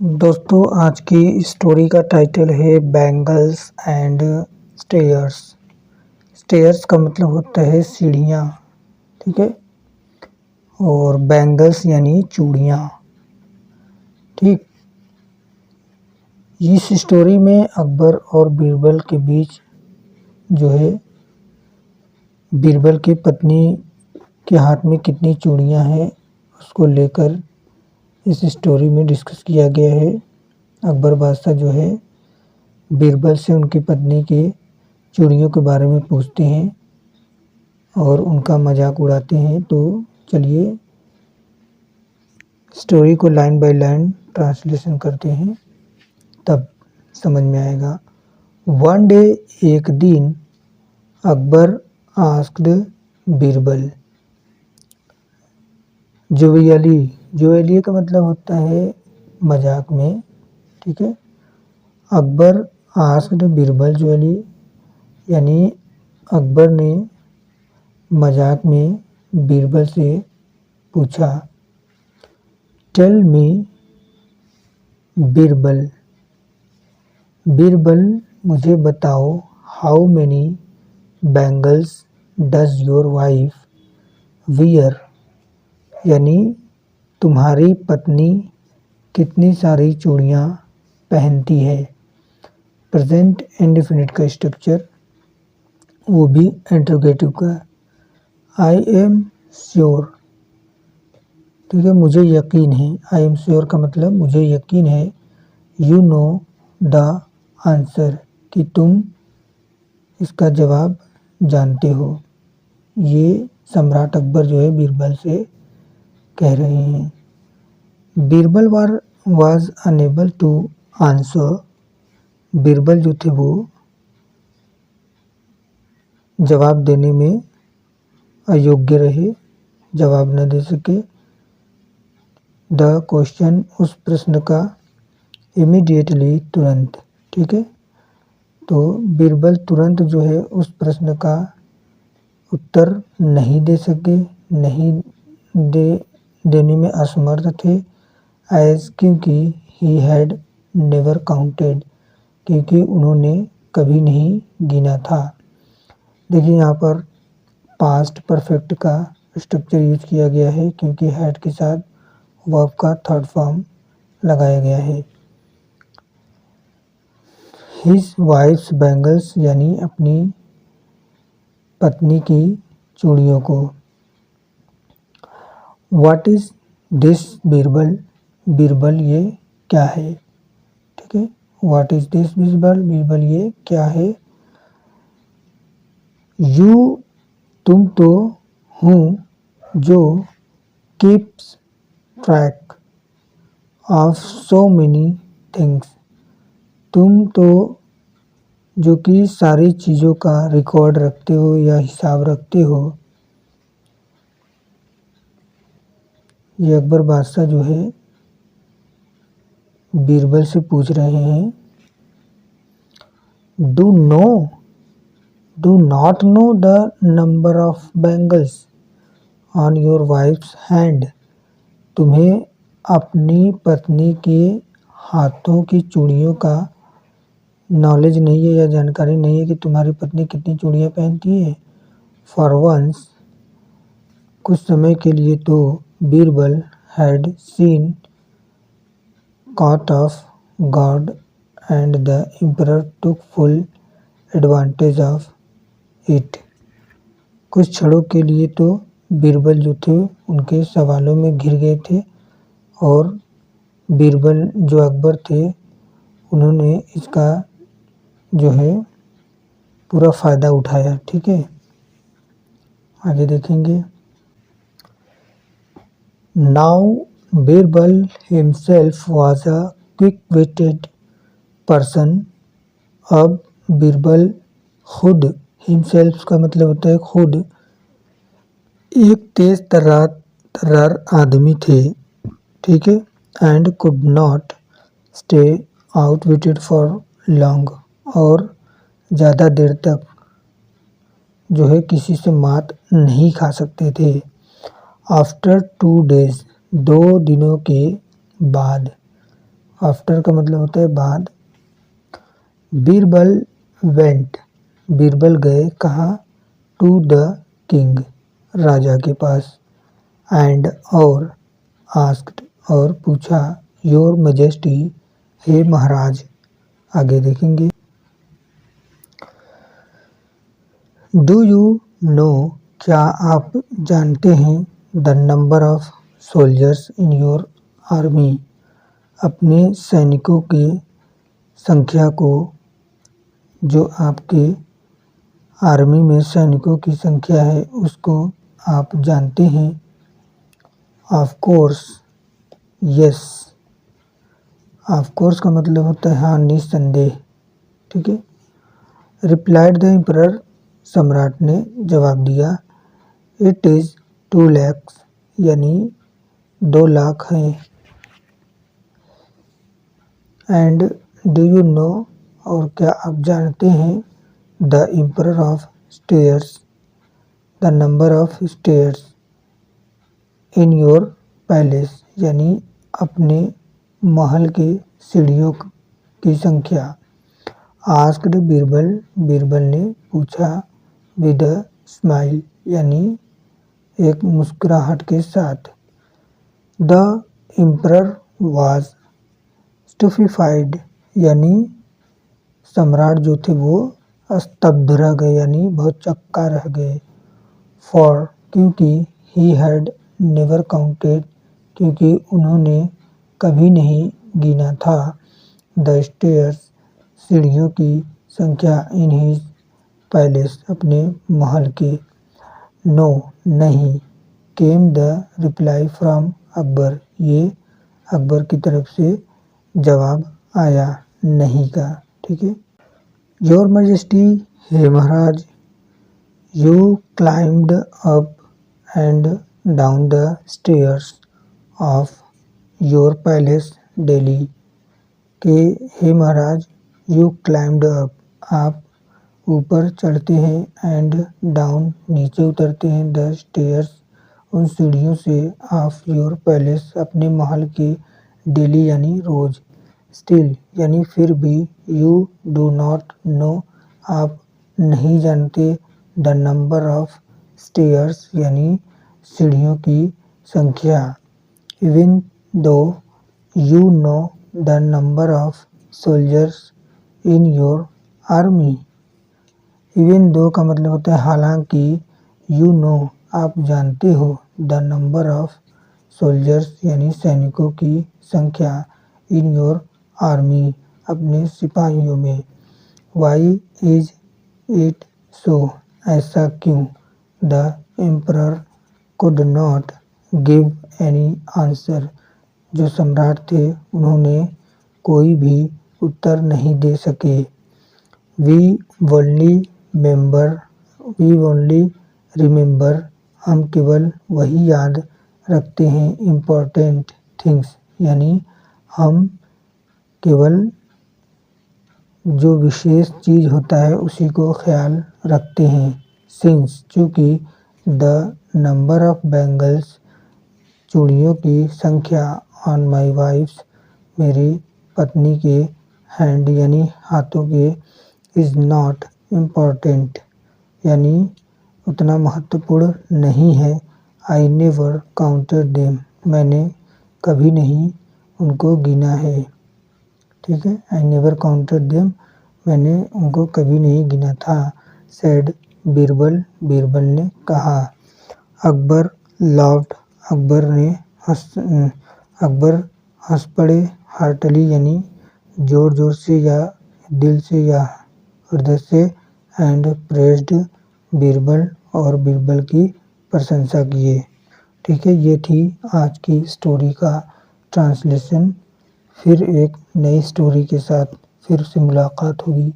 दोस्तों आज की स्टोरी का टाइटल है बैंगल्स एंड स्टेयर्स। स्टेयर्स का मतलब होता है सीढ़ियाँ, ठीक है, और बैंगल्स यानी चूड़ियाँ। ठीक, इस स्टोरी में अकबर और बीरबल के बीच जो है बीरबल की पत्नी के हाथ में कितनी चूड़ियाँ हैं उसको लेकर इस स्टोरी में डिस्कस किया गया है। अकबर बादशाह जो है बीरबल से उनकी पत्नी की चूड़ियों के बारे में पूछते हैं और उनका मजाक उड़ाते हैं। तो चलिए स्टोरी को लाइन बाय लाइन ट्रांसलेशन करते हैं, तब समझ में आएगा। वन डे, एक दिन, अकबर आस्क्ड बीरबल। जोवियली, जोवियली का मतलब होता है मजाक में, ठीक है। अकबर आस्क्ड बीरबल जोवियली यानी अकबर ने मजाक में बीरबल से पूछा, टेल मी बीरबल, बीरबल मुझे बताओ, how many bangles does your wife wear, यानी तुम्हारी पत्नी कितनी सारी चूड़ियाँ पहनती है। प्रेजेंट इंडेफिनिट का स्ट्रक्चर, वो भी इंटरोगेटिव का। आई एम श्योर, ठीक है, मुझे यकीन है। आई एम श्योर का मतलब मुझे यकीन है। यू नो द आंसर, कि तुम इसका जवाब जानते हो। ये सम्राट अकबर जो है बीरबल से कह रहे हैं। Birbal was unable to answer, Birbal जो थे वो जवाब देने में अयोग्य रहे, जवाब न दे सके। द क्वेश्चन, उस प्रश्न का, इमीडिएटली तुरंत, ठीक है। तो बीरबल तुरंत जो है उस प्रश्न का उत्तर नहीं दे सके, नहीं देने में असमर्थ थे। एज, क्योंकि ही हैड नेवर काउंटेड, क्योंकि उन्होंने कभी नहीं गिना था। देखिए यहाँ पर पास्ट परफेक्ट का स्ट्रक्चर यूज किया गया है क्योंकि हैड के साथ वर्ब का थर्ड फॉर्म लगाया गया है। हिज वाइफ्स बैंगल्स यानी अपनी पत्नी की चूड़ियों को। What is this Birbal, Birbal ये क्या है, ठीक है। What is this Birbal, Birbal ये क्या है। यू, तुम तो हूँ जो keeps track of so many things, तुम तो जो कि सारी चीज़ों का रिकॉर्ड रखते हो या हिसाब रखते हो। ये अकबर बादशाह जो है बीरबल से पूछ रहे हैं। Do not know the number of bangles on your wife's hand, तुम्हें अपनी पत्नी के हाथों की चूड़ियों का नॉलेज नहीं है या जानकारी नहीं है कि तुम्हारी पत्नी कितनी चूड़ियाँ पहनती है। फॉर वंस, कुछ समय के लिए तो Birbal had seen caught off guard and the emperor took full advantage of it, कुछ क्षणों के लिए तो बीरबल जो थे उनके सवालों में घिर गए थे और बीरबल जो अकबर थे उन्होंने इसका जो है पूरा फ़ायदा उठाया, ठीक है। आगे देखेंगे। Now Birbal himself was a quick-witted person, अब बीरबल खुद, हिमसेल्फ का मतलब होता है खुद, एक तेज तर्रार आदमी थे, ठीक है। And could not stay आउटविटेड for long, और ज़्यादा देर तक जो है किसी से मात नहीं खा सकते थे। आफ्टर 2 days, 2 दिनों के बाद। आफ्टर का मतलब होता है बाद। बीरबल वेंट, बीरबल गए कहाँ, टू द किंग, राजा के पास, एंड और, आस्क्ड और पूछा, योर मैजेस्टी, हे महाराज। आगे देखेंगे। डू यू नो, क्या आप जानते हैं, the number of soldiers in your army, अपने सैनिकों की संख्या को, जो आपके आर्मी में सैनिकों की संख्या है उसको आप जानते हैं। Of course, yes. Of course का मतलब होता है हाँ निस्संदेह। ठीक है। रिप्लाइड द एम्परर, सम्राट ने जवाब दिया, इट इज़ 2 lakhs, यानी 2 लाख है। एंड डू यू नो, और क्या आप जानते हैं, the emperor of stairs, the number of stairs in your palace, यानी अपने महल के सीढ़ियों की संख्या। आस्क्ड बीरबल, बीरबल ने पूछा, विद अ स्माइल, यानी एक मुस्कुराहट के साथ। द एम्परर वाज स्टूपेफाइड, यानी सम्राट जो थे वो स्तब्ध रह गए, यानी बहुत चक्का रह गए। फॉर, क्योंकि, ही हैड नेवर काउंटेड, क्योंकि उन्होंने कभी नहीं गिना था, द स्टेयर्स, सीढ़ियों की संख्या, इन हिज पैलेस, अपने महल के। नो, नहीं, came the reply from Akbar, ये अकबर की तरफ से जवाब आया नहीं का। ठीक है। योर मैजेस्टी, हे महाराज, you climbed up and down the stairs of your palace daily, के हे महाराज, यू क्लाइम्ड अप, आप ऊपर चढ़ते हैं, एंड डाउन, नीचे उतरते हैं, द स्टेयर्स, उन सीढ़ियों से, ऑफ योर पैलेस, अपने महल के, डेली यानी रोज, स्टिल, यानी फिर भी, यू डू नॉट नो, आप नहीं जानते, द नंबर ऑफ स्टेयर्स, यानी सीढ़ियों की संख्या। Even though you know the number of soldiers in your army, even though का मतलब होता है हालांकि, यू नो, आप जानते हो, द नंबर ऑफ सोल्जर्स, यानी सैनिकों की संख्या, इन योर आर्मी, अपने सिपाहियों में। वाई इज इट सो, ऐसा क्यों, the emperor could not give any answer, जो सम्राट थे उन्होंने कोई भी उत्तर नहीं दे सके। We only we only remember, हम केवल वही याद रखते हैं, इम्पोर्टेंट थिंग्स, यानी हम केवल जो विशेष चीज़ होता है उसी को ख्याल रखते हैं। सिंस, चूँकि, द नंबर ऑफ बैंगल्स, चूड़ियों की संख्या, ऑन माई वाइफ्स, मेरी पत्नी के, हैंड, यानी हाथों के, इज़ नॉट इम्पॉर्टेंट, यानी उतना महत्वपूर्ण नहीं है। आई नेवर काउंटेड देम, मैंने कभी नहीं उनको गिना है। ठीक है। आई नेवर काउंटेड देम, मैंने उनको कभी नहीं गिना था। सेड बीरबल, बीरबल ने कहा। अकबर लाफ्ड, अकबर हंस पड़े। हार्टली, यानी जोर जोर से या दिल से या हृदय से। एंड प्रेज्ड बीरबल, और बीरबल की प्रशंसा किए। ठीक है। ये थी आज की स्टोरी का ट्रांसलेशन। फिर एक नई स्टोरी के साथ फिर से मुलाकात होगी।